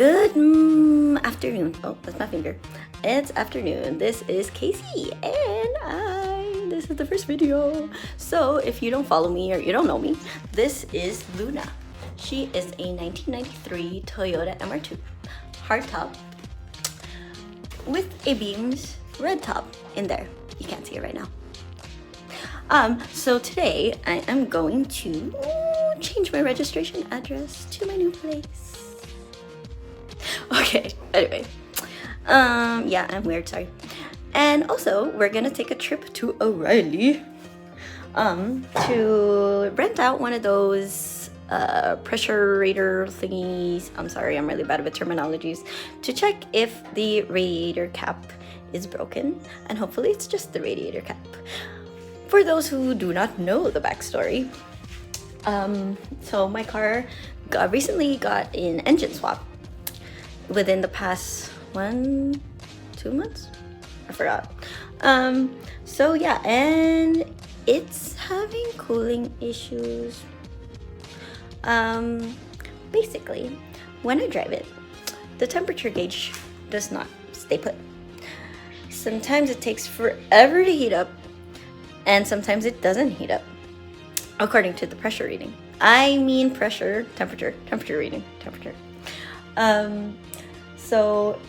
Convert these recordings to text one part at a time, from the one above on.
Good afternoon. Oh, that's my finger. It's afternoon. This is Casey, and this is the first video. So if you don't follow me or you don't know me, this is Luna. She is a 1993 Toyota MR2 hardtop with a Beams red top in there. You can't see it right now. So today I am going to change my registration address to my new place. Okay, anyway. Yeah, I'm weird, sorry. And also, we're gonna take a trip to O'Reilly to rent out one of those pressure radiator thingies. I'm sorry, I'm really bad with terminologies. To check if the radiator cap is broken, and hopefully it's just the radiator cap. For those who do not know the backstory, so my car recently got an engine swap within the past 1-2 months. I forgot. So yeah, and it's having cooling issues. Basically, when I drive it, the temperature gauge does not stay put. Sometimes it takes forever to heat up, and sometimes it doesn't heat up, according to the pressure reading. I mean pressure, temperature reading, temperature. So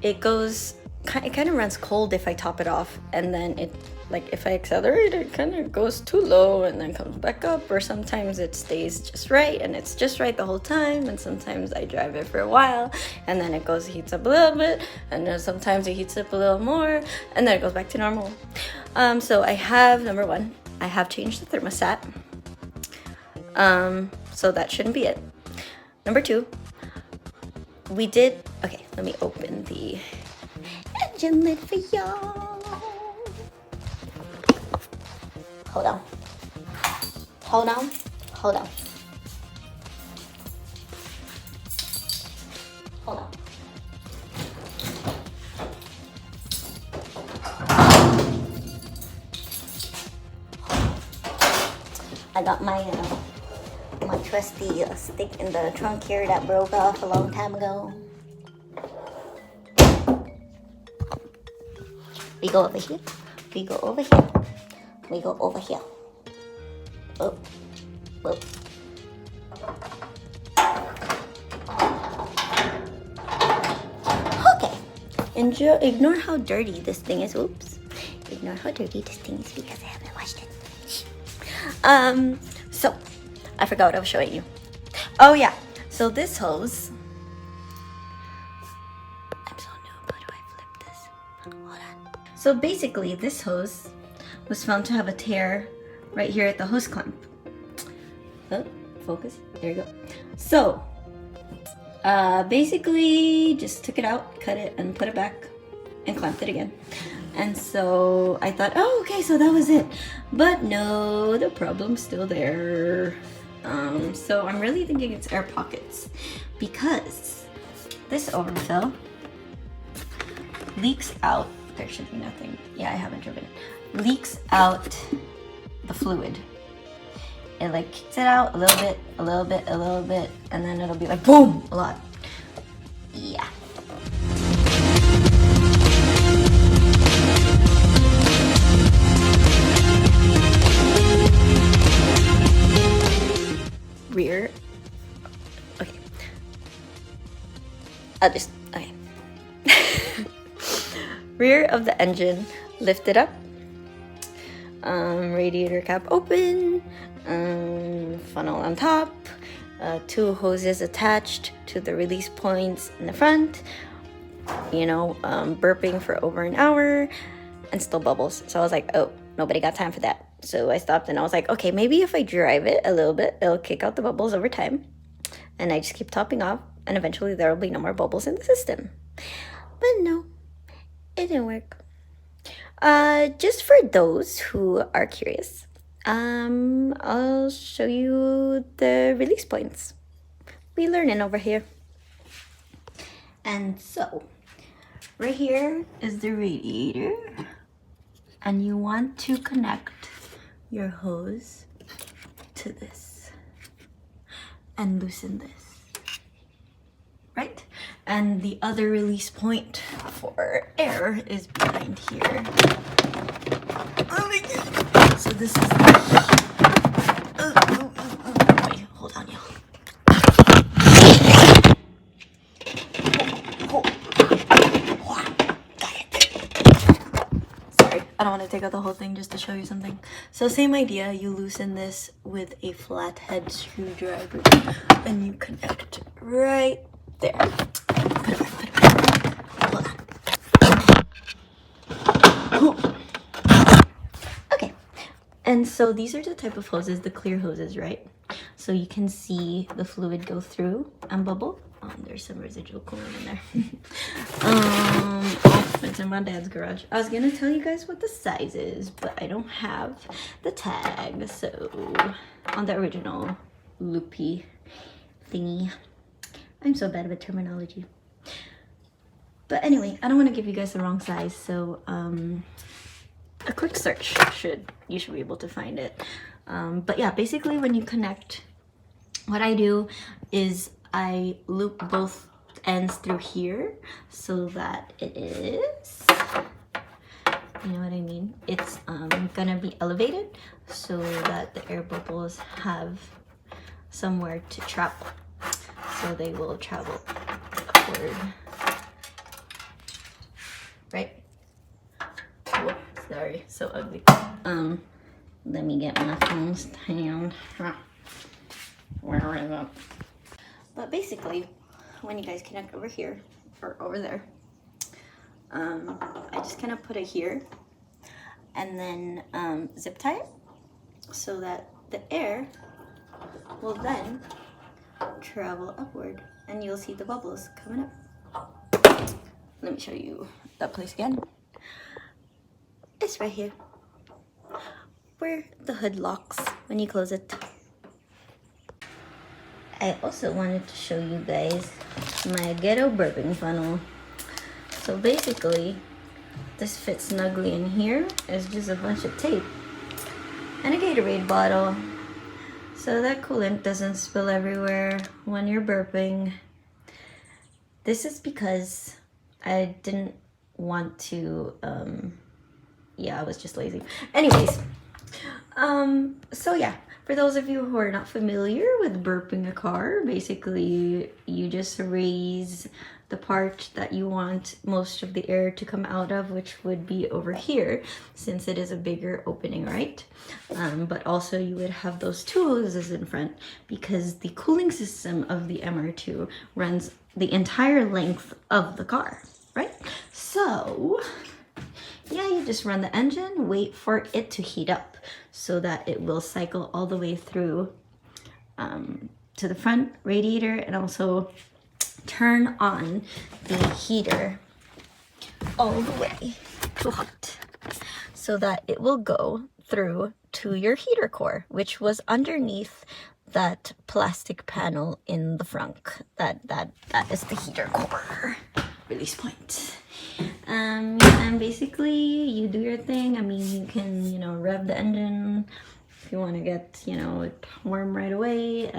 it kind of runs cold if I top it off, and then it, like, if I accelerate, it kind of goes too low and then comes back up, or sometimes it stays just right and it's just right the whole time, and sometimes I drive it for a while and then it heats up a little bit, and then sometimes it heats up a little more and then it goes back to normal. So I have, number one, I have changed the thermostat, so that shouldn't be it. Number two, okay, let me open the engine lid for y'all. Hold on. I got my trusty stick in the trunk here that broke off a long time ago. We go over here. We go over here. We go over here. Oh. Whoop. Okay. Ignore how dirty this thing is. Oops. Ignore how dirty this thing is because I haven't washed it. So I forgot what I was showing you. Oh yeah. So this hose. I'm so noob. How do I flip this? Hold on. So basically, this hose was found to have a tear right here at the hose clamp. Oh, focus. There you go. So, basically, just took it out, cut it, and put it back, and clamped it again. And so I thought, oh, okay, so that was it. But no, the problem's still there. So I'm really thinking it's air pockets, because this overfill leaks out. There should be nothing. Yeah, I haven't driven it. Leaks out the fluid. It like kicks it out a little bit, a little bit, a little bit, and then it'll be like boom, a lot. Yeah. Rear. Okay. Okay. Rear of the engine lifted up. Radiator cap open. Funnel on top. 2 hoses attached to the release points in the front. Burping for over an hour and still bubbles. So I was like, oh, nobody got time for that. So I stopped and I was like, okay, maybe if I drive it a little bit, it'll kick out the bubbles over time. And I just keep topping off, and eventually there will be no more bubbles in the system. But no, it didn't work. Just for those who are curious, I'll show you the release points. We learning over here. And so, right here is the radiator, and you want to connect your hose to this and loosen this right? And the other release point for air is behind here. Oh my god. So this is wait, hold on, y'all. Sorry, I don't want to take out the whole thing just to show you something. So same idea, you loosen this with a flathead screwdriver and you connect right there. Put it back. Hold on. Okay, and so these are the type of hoses, the clear hoses, right? So you can see the fluid go through and bubble. There's some residual coolant in there. It's in my dad's garage. I was gonna tell you guys what the size is, but I don't have the tag. So on the original loopy thingy. I'm so bad with terminology. But anyway, I don't want to give you guys the wrong size, so a quick search you should be able to find it. But yeah, basically when you connect, what I do is I loop both ends through here so that it is, you know what I mean? It's gonna be elevated so that the air bubbles have somewhere to trap, so they will travel upward, right? Whoop, sorry, so ugly. Let me get my phone stand. Where is it? But basically, when you guys connect over here or over there, I just kind of put it here and then zip tie it so that the air will then travel upward and you'll see the bubbles coming up. Let me show you that place again. It's right here where the hood locks when you close it. I also wanted to show you guys my ghetto burping funnel. So basically, this fits snugly in here. It's just a bunch of tape and a Gatorade bottle, so that coolant doesn't spill everywhere when you're burping. This is because I didn't want to, yeah, I was just lazy. Anyways, so yeah, for those of you who are not familiar with burping a car, basically you just raise the part that you want most of the air to come out of, which would be over here, since it is a bigger opening, right? But also you would have those two hoses in front because the cooling system of the MR2 runs the entire length of the car, right? So yeah, you just run the engine, wait for it to heat up so that it will cycle all the way through to the front radiator, and also turn on the heater all the way to hot so that it will go through to your heater core, which was underneath that plastic panel in the front. That is the heater core release point. And basically you do your thing. I mean, you can, you know, rev the engine if you want to get, you know, it warm right away.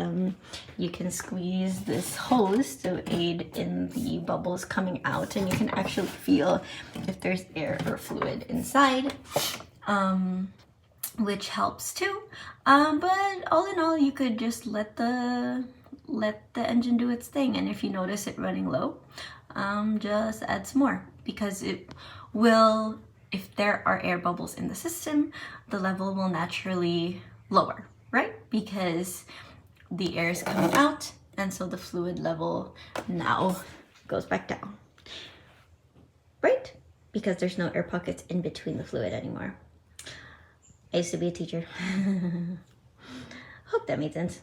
You can squeeze this hose to aid in the bubbles coming out, and you can actually feel if there's air or fluid inside, which helps too. But all in all, you could just let the engine do its thing, and if you notice it running low, just add some more, because it will, if there are air bubbles in the system, the level will naturally lower, right? Because the air is coming out, and so the fluid level now goes back down, right? Because there's no air pockets in between the fluid anymore. I used to be a teacher. Hope that made sense.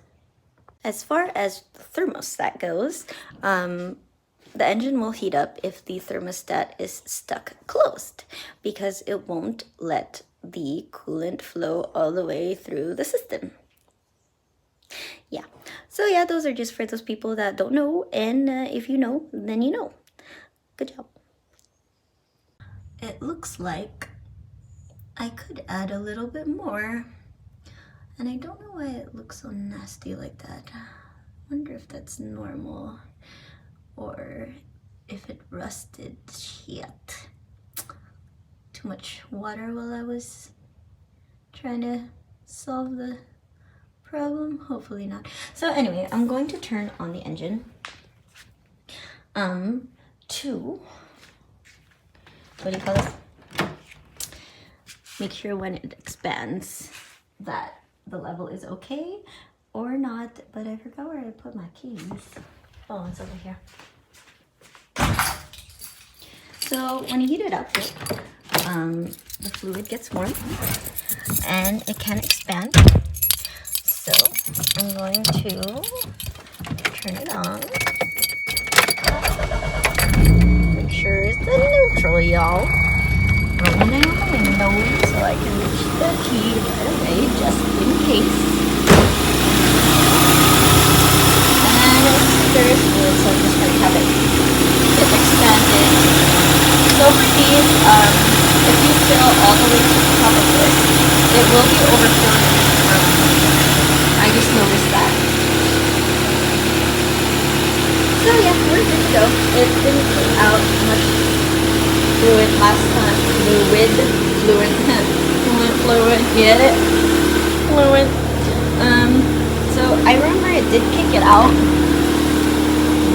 As far as the thermostat goes, the engine will heat up if the thermostat is stuck closed, because it won't let the coolant flow all the way through the system. Yeah, so yeah, those are just for those people that don't know, and if you know, then you know. Good job. It looks like I could add a little bit more, and I don't know why it looks so nasty like that. I wonder if that's normal. or if it rusted yet. Too much water while I was trying to solve the problem. Hopefully not. So anyway, I'm going to turn on the engine to, what do you call this? Make sure when it expands that the level is okay or not. But I forgot where I put my keys. Oh, it's over here. So when you heat it up, the fluid gets warm and it can expand. So I'm going to turn it on. Make sure it's the neutral, y'all. Rolling down the window so I can reach the key right away, just in case. And it's very fluid, so I'm just going to have it get expanded. So for these, if you fill all the way to the top of this, it will be overflowing. I just noticed that. So yeah, we're good to go. It didn't put out much fluid last time. Fluid, get it? Fluid. So I remember it did kick it out,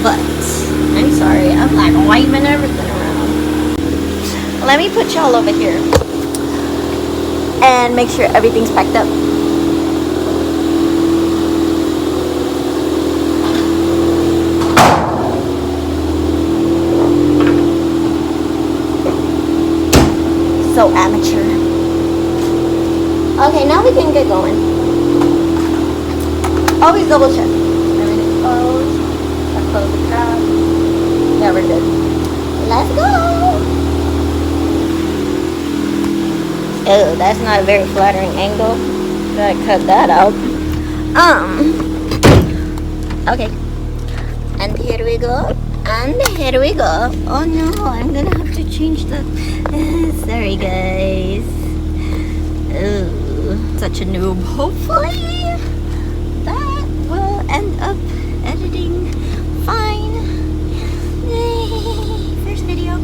but I'm sorry, I'm like wiping everything around. Let me put y'all over here and make sure everything's packed up. So amateur. Okay, now we can get going. Always double check. Everything's closed. I close the cap. Yeah, we're good. Let's go. Oh, that's not a very flattering angle. Gotta cut that out. Okay. And here we go. And here we go. Oh no, I'm gonna have to change the... sorry guys. Oh, such a noob. Hopefully that will end up editing fine. Yay. First video.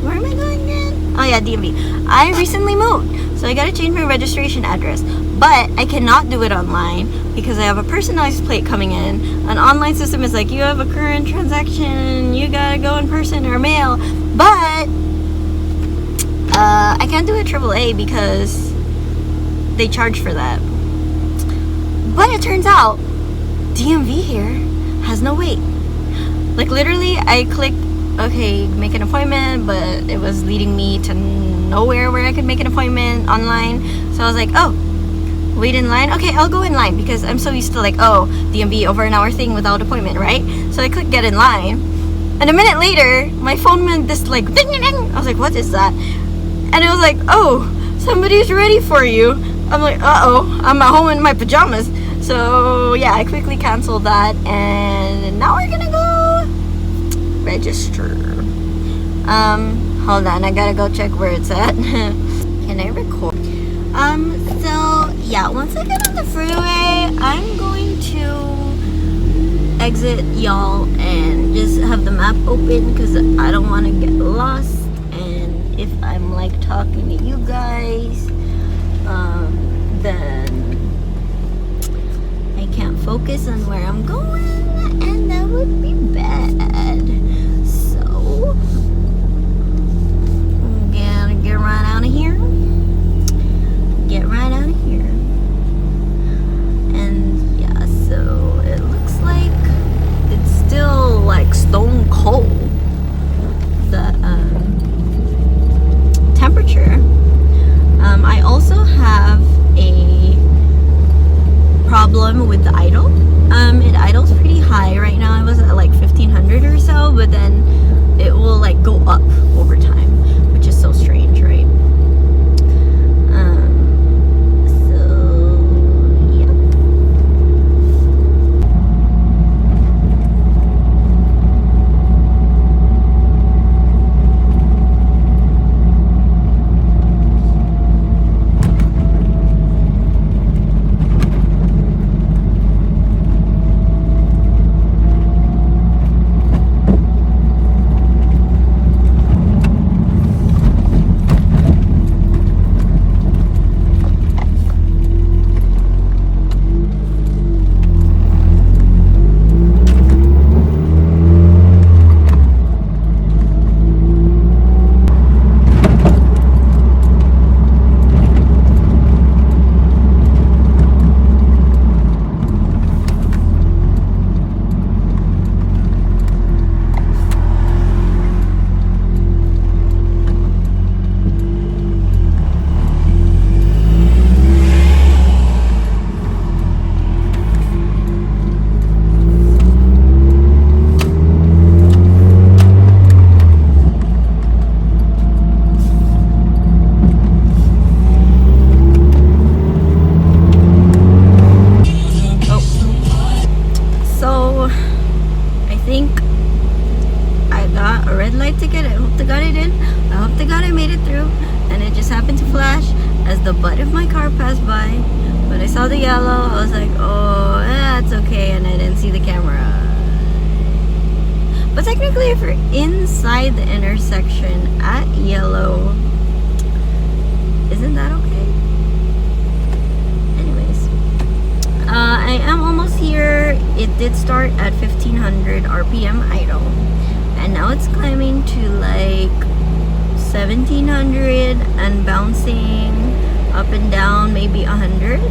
Where am I going again? Oh yeah, DMV. I recently moved, so I gotta change my registration address. But I cannot do it online because I have a personalized plate coming in. An online system is like, you have a current transaction, you gotta go in person or mail. But I can't do it AAA because they charge for that. But it turns out DMV here has no wait. Like literally, I clicked, okay, make an appointment, but it was leading me to nowhere where I could make an appointment online. So I was like, oh, wait in line? Okay, I'll go in line because I'm so used to like, oh, DMV over an hour thing without appointment, right? So I clicked get in line. And a minute later, my phone went this like ding ding ding. I was like, what is that? And it was like, oh, somebody's ready for you. I'm like, uh-oh, I'm at home in my pajamas. So yeah, I quickly canceled that and now we're gonna go register. Hold on, I gotta go check where it's at. Can I record? So yeah, once I get on the freeway, I'm going to exit y'all and just have the map open because I don't want to get lost. And if I'm like talking to you guys, then I can't focus on where I'm going, and that would be bad. So I'm gonna get right out of here. Get right out of here. And yeah, so it looks like it's still like stone cold, the temperature. I also have a problem with the idle. It idles pretty high right now. I was at like 1500 or so, but then it will like go up over time, which is so strange, right? saw the yellow. I was like, oh, that's okay, and I didn't see the camera. But technically, if you're inside the intersection at yellow, isn't that okay? Anyways, I am almost here. It did start at 1500 RPM idle, and now it's climbing to like 1700 and bouncing up and down maybe 100.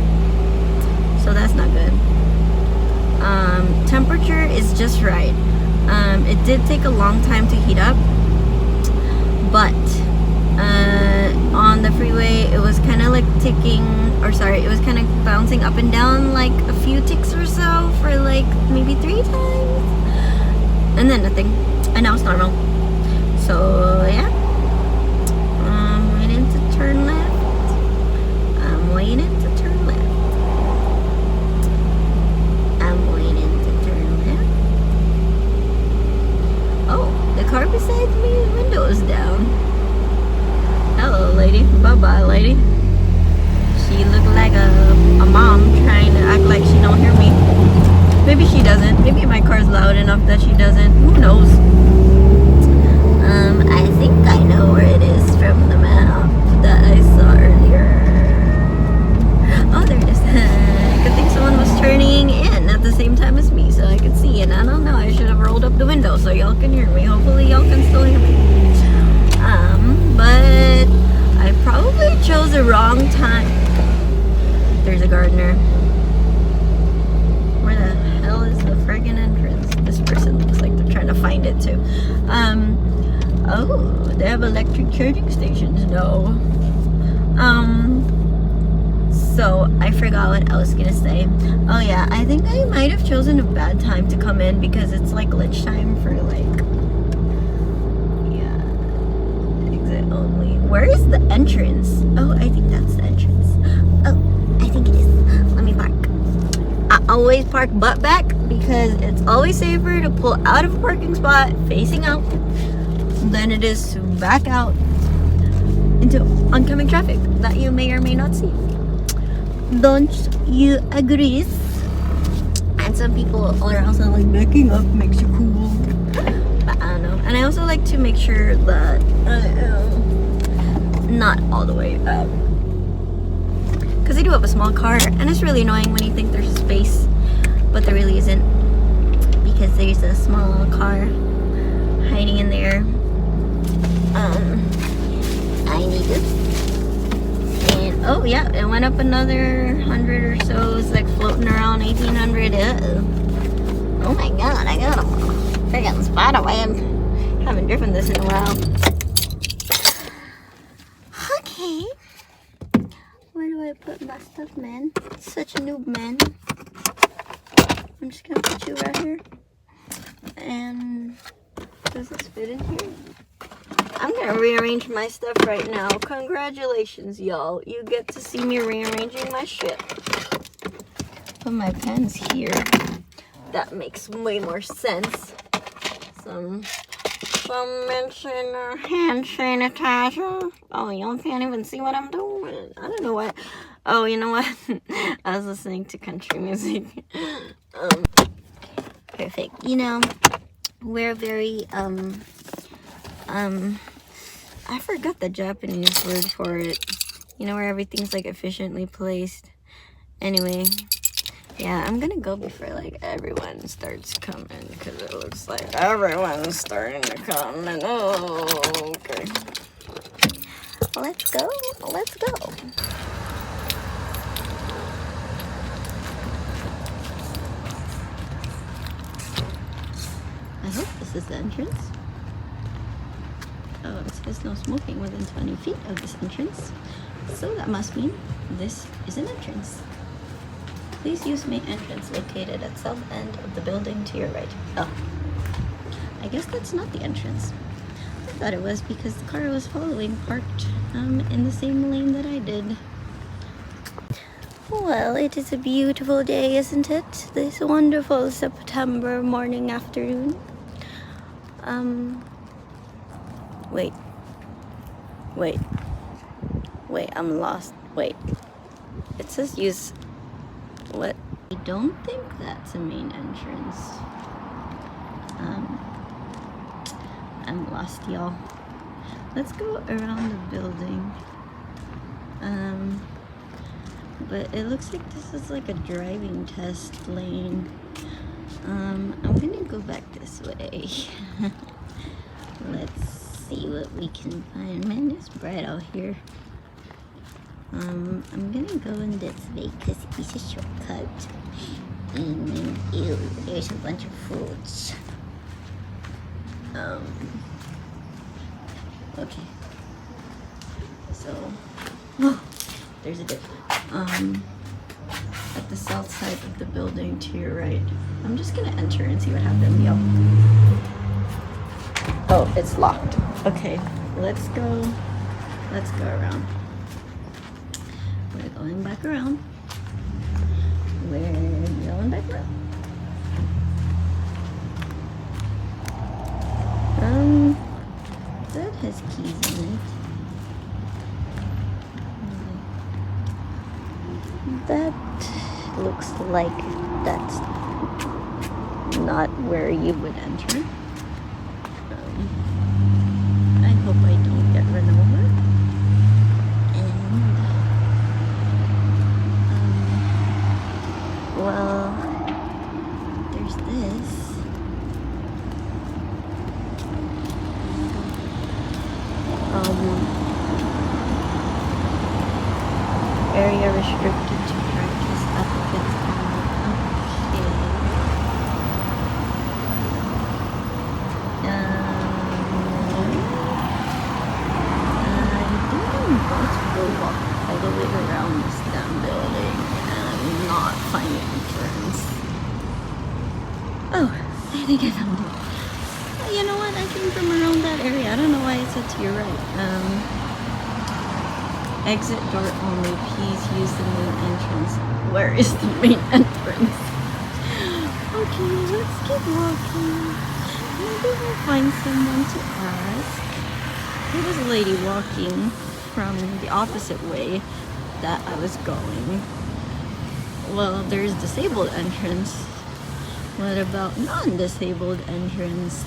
So that's not good. Temperature is just right. It did take a long time to heat up, but on the freeway it was kind of like ticking, or sorry, it was kind of bouncing up and down like a few ticks or so for like maybe 3 times, and then nothing, and now it's normal. So yeah, I'm waiting to turn left. I'm waiting to turn left. I'm waiting to turn left. Oh, the car beside me, window is down. Hello, lady. Bye-bye, lady. She looked like a mom trying to act like she don't hear me. Maybe she doesn't. Maybe my car's loud enough that she doesn't. Who knows? I think I know where it is from the map that I saw earlier. Oh, there it is. Good thing someone was turning in at the same time as me so I could see. And I don't know, I should have rolled up the window so y'all can hear me. Hopefully y'all can still hear me. But I probably chose the wrong time. There's a gardener. Where the hell is the friggin' entrance? This person looks like they're trying to find it too. Oh, they have electric charging stations. No. So I forgot what I was gonna say. Oh yeah, I think I might have chosen a bad time to come in because it's like lunchtime for like, yeah, exit only. Where is the entrance? Oh, I think that's the entrance. Oh, I think it is. Let me park. I always park butt back because it's always safer to pull out of a parking spot facing out than it is to back out into oncoming traffic that you may or may not see. Don't you agree? And some people are also like, backing up makes you cool. But I don't know. And I also like to make sure that not all the way up, because I do have a small car and it's really annoying when you think there's space but there really isn't, because there's a small car hiding in there. I need this. And oh yeah, it went up another 100 or so. It's like floating around 1800. Oh my god, I got a freaking spider web. Haven't driven this in a while. Okay, where do I put my stuff, man? Such a noob, man. I'm just gonna put you right here. And does this fit in here? I'm gonna rearrange my stuff right now. Congratulations, y'all. You get to see me rearranging my shit. Put my pens here. That makes way more sense. Some mention hand sanitizer. Oh, y'all can't even see what I'm doing. I don't know what. Oh, you know what? I was listening to country music. Perfect. You know, we're very I forgot the Japanese word for it. You know, where everything's like efficiently placed. Anyway, yeah, I'm gonna go before like everyone starts coming, because it looks like everyone's starting to come. And oh, okay. Let's go. Let's go. I hope this is the entrance. Oh, it says no smoking within 20 feet of this entrance. So that must mean this is an entrance. Please use main entrance located at south end of the building to your right. Oh, I guess that's not the entrance. I thought it was because the car was following parked in the same lane that I did. Well, it is a beautiful day, isn't it? This wonderful September morning, afternoon. Wait, I'm lost. Wait, it says use What? I don't think that's a main entrance. I'm lost, y'all. Let's go around the building. But it looks like this is like a driving test lane. I'm gonna go back this way. Let's see what we can find. Man, it's bright out here. I'm gonna go in this way because it's a shortcut. And ew, there's a bunch of fruits. Okay. So, oh, there's a dip. At the south side of the building to your right. I'm just gonna enter and see what happens, yo. Oh, it's locked. Okay, let's go around. We're going back around. We're going back around. That has keys in it. That looks like that's not where you would enter. I hope I don't get run over. And well, there's this. Area restricted to purchase applicants only. Okay. I think I'm about to go walk all the way around this damn building and not find the entrance. Oh, I think I found it. You know what? I came from around that area. I don't know why it said to your right. Exit door only. Please use the main entrance. Where is the main entrance? Okay, let's keep walking. Maybe we'll find someone to ask. There was a lady walking from the opposite way that I was going. Well, there's disabled entrance. What about non-disabled entrance?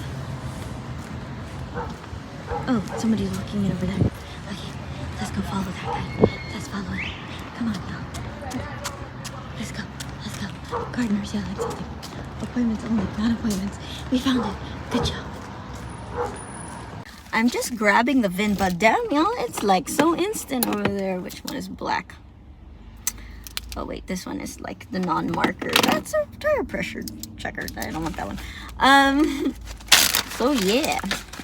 Oh, somebody's walking in over there. Okay, let's go follow that guy. Let's follow him. Come on, y'all. Let's go. Let's go. Gardener's yelling something. Appointments only, not appointments. We found it. Good job. I'm just grabbing the VIN, but damn, y'all, it's like so instant over there. Which one is black? Oh wait, this one is like the non-marker. That's a tire pressure checker. I don't want that one. So yeah,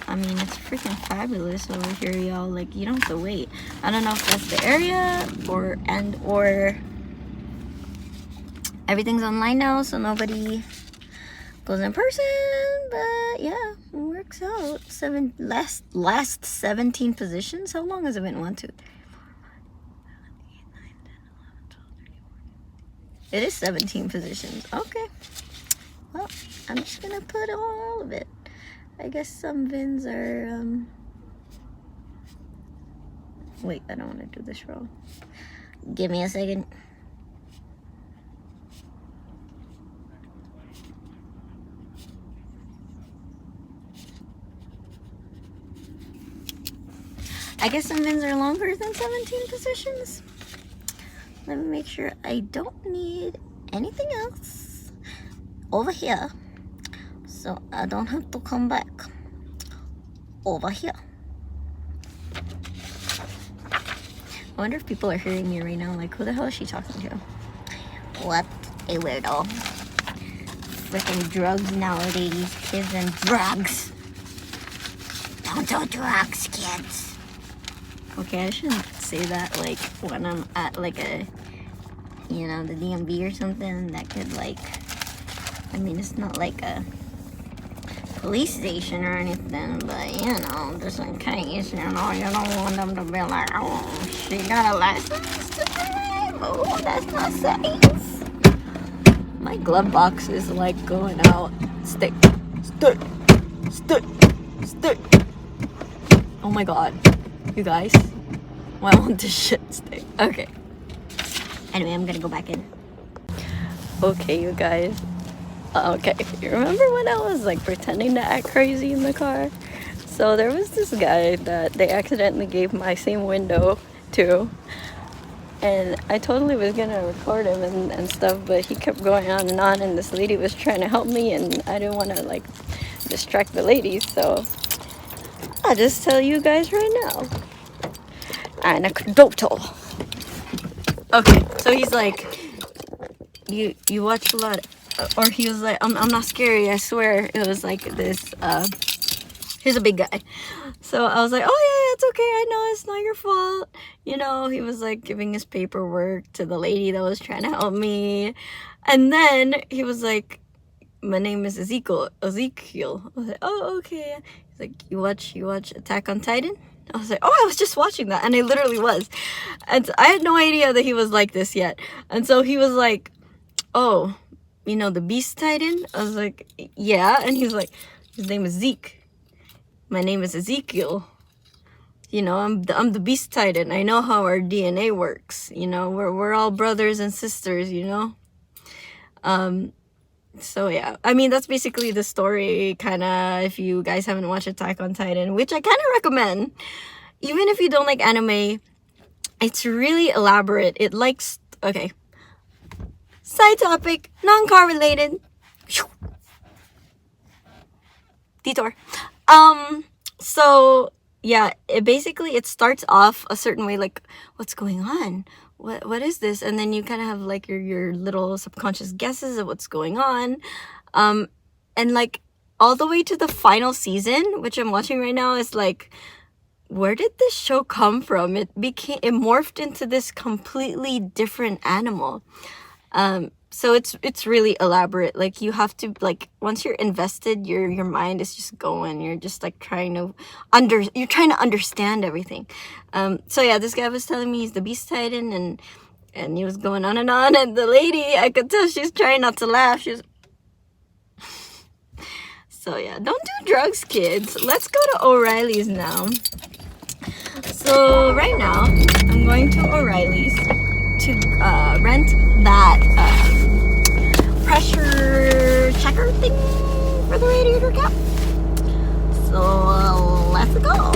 I mean, it's freaking fabulous over here, y'all. Like, you don't have to wait. I don't know if that's the area or everything's online now, so nobody goes in person. But yeah, it works out. Last 17 positions. How long has it been? 1, 2, 3, 4, 5, 6, 7, 8, 9, 10, 11, 12, 13, 14. It is 17 positions. Okay. Well, I'm just gonna put all of it. I guess some VINs are, wait, I don't want to do this wrong. Give me a second. I guess some VINs are longer than 17 positions. Let me make sure I don't need anything else over here, so I don't have to come back over here. I wonder if people are hearing me right now, like, who the hell is she talking to? What a weirdo. Freaking drugs nowadays, kids and drugs. Don't do drugs, kids. Okay, I shouldn't say that, like, when I'm at, like, a, you know, the DMV or something. That could, like, I mean, it's not like a police station or anything, but, you know, just in case, you know, you don't want them to be like, oh, she got a license to drive? Oh, that's not safe. My glove box is, like, going out. Stick. Oh my god. You guys, why won't this shit stay? Okay. Anyway, I'm gonna go back in. Okay, you guys. Okay, you remember when I was like pretending to act crazy in the car? So there was this guy that they accidentally gave my same window to, and I totally was gonna record him and stuff, but he kept going on, and this lady was trying to help me, and I didn't want to like distract the lady, so I'll just tell you guys right now. Anecdotal. Okay, so he's like, you watch a lot, or he was like, I'm not scary, I swear. It was like this, he's a big guy. So I was like, oh yeah, it's okay, I know, it's not your fault. You know, he was like giving his paperwork to the lady that was trying to help me. And then he was like, my name is Ezekiel. I was like, oh, okay. He's like, you watch Attack on Titan? I was like, oh, I was just watching that. And I literally was. And I had no idea that he was like this yet. And so he was like, oh, you know the Beast Titan? I was like, yeah. And he's like, his name is Zeke. My name is Ezekiel. You know, I'm the Beast Titan. I know how our DNA works. You know, we're all brothers and sisters, you know? So yeah, I mean, that's basically the story, kind of, if you guys haven't watched Attack on Titan, which I kind of recommend. Even if you don't like anime, it's really elaborate. It likes, okay, side topic, non-car related, detour. So yeah, it starts off a certain way, like, what's going on? What is this? And then you kind of have like your little subconscious guesses of what's going on. And like all the way to the final season, which I'm watching right now, is like, where did this show come from? It morphed into this completely different animal. So it's really elaborate. Like, you have to, like, once you're invested, your mind is just going. You're just like trying to understand everything. So yeah, this guy was telling me he's the Beast Titan, and he was going on, and the lady, I could tell she's trying not to laugh. So yeah, don't do drugs, kids. Let's go to O'Reilly's now. So right now, I'm going to O'Reilly's to rent that pressure checker thing for the radiator cap. So let's go.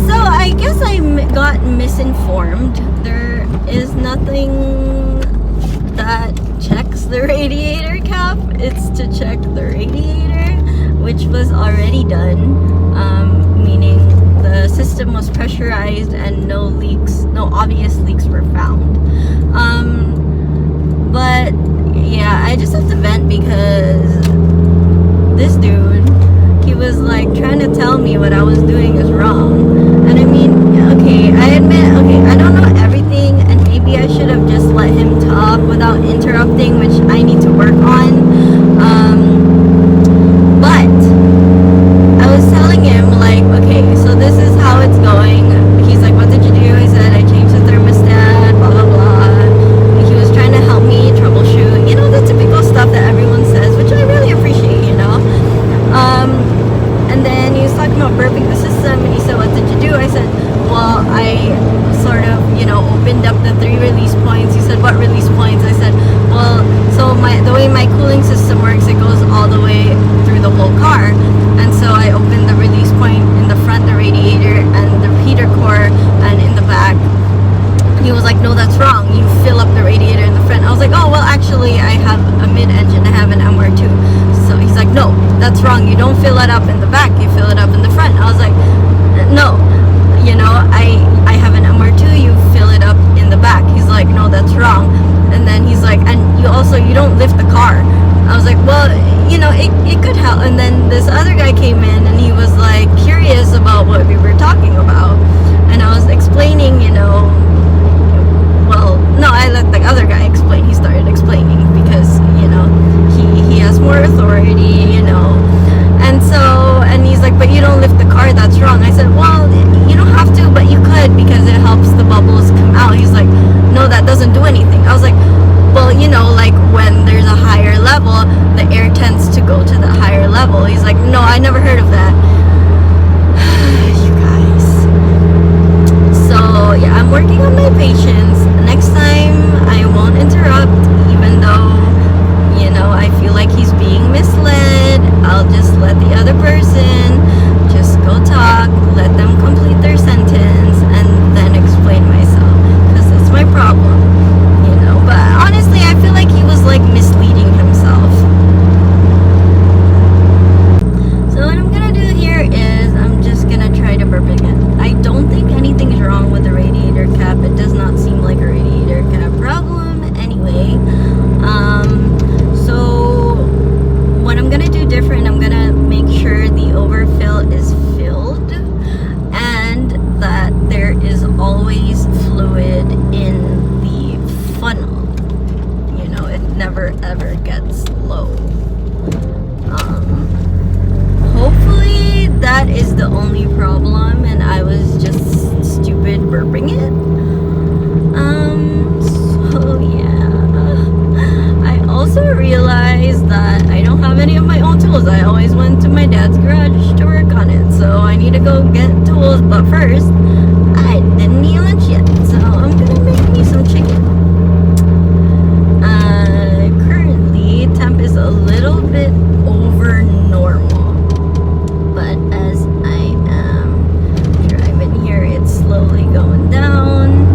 So I guess I got misinformed. There is nothing that checks the radiator cap. It's to check the radiator, which was already done, meaning the system was pressurized and no obvious leaks were found. But yeah, I just have to vent because this dude, he was like trying to tell me what I was doing is wrong. And I mean, okay, I admit, okay, I don't know everything, and maybe I should have just let him talk without interrupting, which I need to work on. But I was telling him, like, okay, so this is how it's going. He's like, what did you do? I said, I changed the thermostat, blah, blah, blah. He was trying to help me troubleshoot, you know, the typical stuff that everyone says, which I really appreciate, you know. And then he was talking about burping the system, and he said, what did you do? I said, well, I sort of, you know, opened up the 3 release points. He said, what release points? I said, well, so the way my cooling system works, it goes all the way through the whole car. And so I opened the release point in the front, the radiator, and the heater core, and in the back. He was like, no, that's wrong. You fill up the radiator in the front. I was like, oh, well, actually, I have a mid-engine. I have an MR2. So he's like, no, that's wrong. You don't fill it up in the back. You fill it up in the front. I was like, no, you know, I have an MR2. You fill it up in the back. He's like, no, that's wrong. And then he's like, and you don't lift the car. I was like, well, you know, it could help. And then this other guy came in, and he was like curious about what we were talking about. And I was explaining, you know, well, no, I let the other guy explain. He started explaining because, you know, he has more authority, you know. And he's like, but you don't lift the car, that's wrong. I said, well, you don't have to, but you could, because it helps the bubbles come out. He's like, no, that doesn't do anything. I was like, well, you know, like when there's a higher level, the air tends to go to the higher level. He's like, no, I never heard of that. You guys. So yeah, I'm working on my patience. Next time I won't interrupt. never ever gets low. Hopefully that is the only problem and I was just stupid burping it. So yeah. I also realized that I don't have any of my own tools. I always went to my dad's garage to work on it. So I need to go get tools, but first, I didn't eat lunch yet. So I'm gonna make me some chicken. Currently, temp is a little bit over normal. But as I am driving here, it's slowly going down.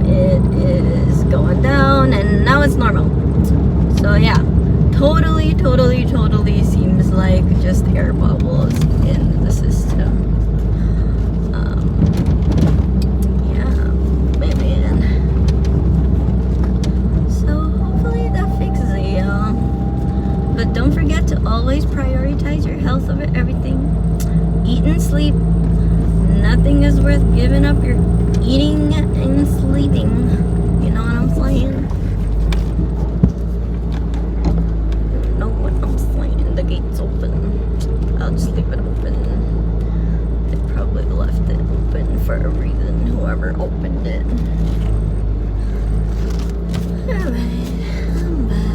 It is going down, and now it's normal. So yeah, totally seems like just air bubbles in the system. Yeah, man. So hopefully that fixes it, y'all. But don't forget to always prioritize your health over everything. Eat and sleep. Nothing is worth giving up your eating and sleeping. You know what I'm saying? You know what I'm saying? The gate's open. I'll just leave it open. They probably left it open for a reason, whoever opened it. Alright, I'm back.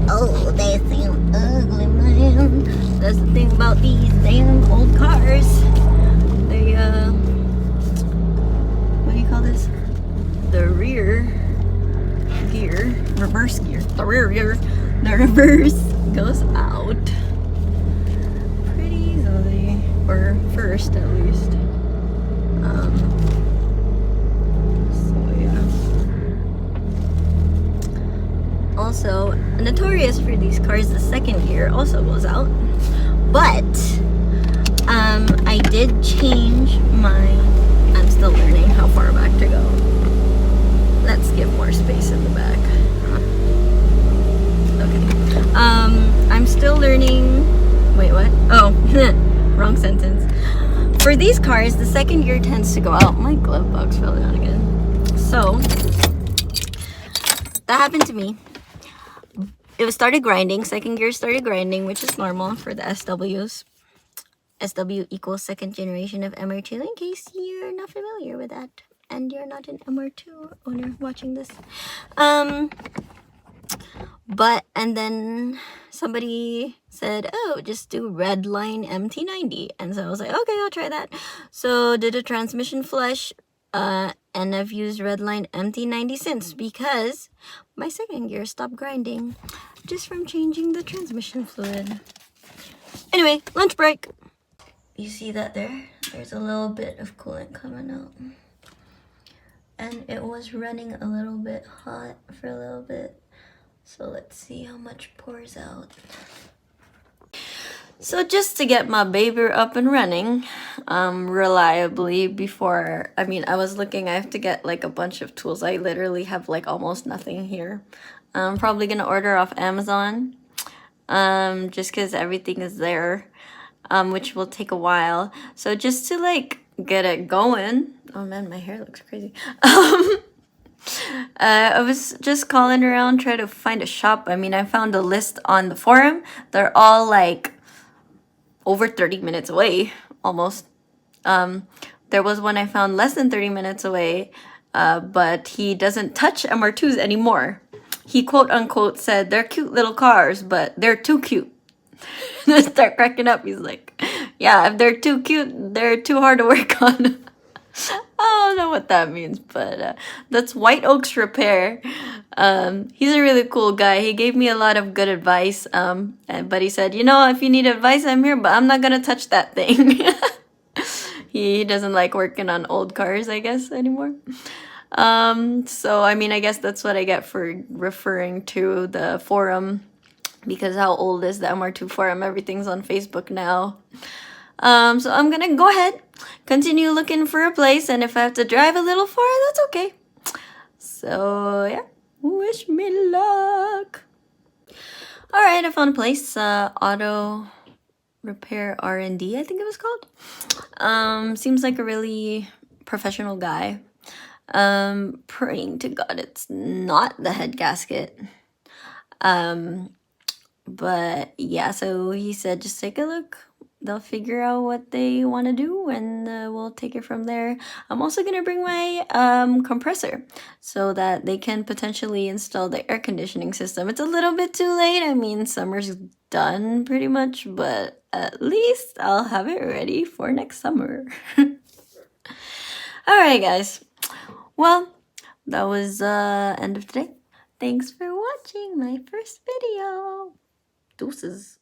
Oh, they seem ugly, man. That's the thing about these damn old cars. They, what do you call this? The rear gear, reverse gear, the rear gear, the reverse goes out pretty easily, or first at least. So yeah. Also, notorious for these cars, the second gear also goes out. But I did change my. I'm still learning how far back to go. Let's give more space in the back. Okay. I'm still learning. Wait, what? Oh, wrong sentence. For these cars, the second gear tends to go out. My glove box fell down again. So that happened to me. It started grinding. Second gear started grinding, which is normal for the SWs. SW equals second generation of MR2, in case you're not familiar with that. And you're not an MR2 owner watching this. And then somebody said, oh, just do Redline MT90. And so I was like, okay, I'll try that. So did a transmission flush, and I've used Redline MT90 since, because my second gear stopped grinding just from changing the transmission fluid. Anyway, lunch break. You see that there? There's a little bit of coolant coming out. And it was running a little bit hot for a little bit. So let's see how much pours out. So just to get my baby up and running reliably before, I was looking, I have to get like a bunch of tools. I literally have like almost nothing here. I'm probably gonna order off Amazon, just because everything is there, which will take a while. So just to like get it going. Oh man, my hair looks crazy. I was just calling around trying to find a shop. I found a list on the forum. They're all like over 30 minutes away, almost. There was one I found less than 30 minutes away, but he doesn't touch MR2s anymore. He quote unquote said they're cute little cars, but they're too cute. I start cracking up. He's like, yeah, if they're too cute, they're too hard to work on. I don't know what that means, but that's White Oaks Repair. He's a really cool guy. He gave me a lot of good advice, but he said, if you need advice, I'm here, but I'm not gonna touch that thing. He doesn't like working on old cars, I guess, anymore. So I guess that's what I get for referring to the forum, because how old is the MR2 forum? Everything's on Facebook now. So I'm gonna go ahead, continue looking for a place, and if I have to drive a little far, that's okay. So yeah, wish me luck. right, I found a place, Auto Repair R&D, I think it was called. Seems like a really professional guy. Praying to God it's not the head gasket. But yeah, so he said just take a look. They'll figure out what they want to do, and we'll take it from there. I'm also gonna bring my compressor so that they can potentially install the air conditioning system. It's a little bit too late. I mean, summer's done pretty much, but at least I'll have it ready for next summer. Alright guys, well, that was end of today. Thanks for watching my first video. Deuces.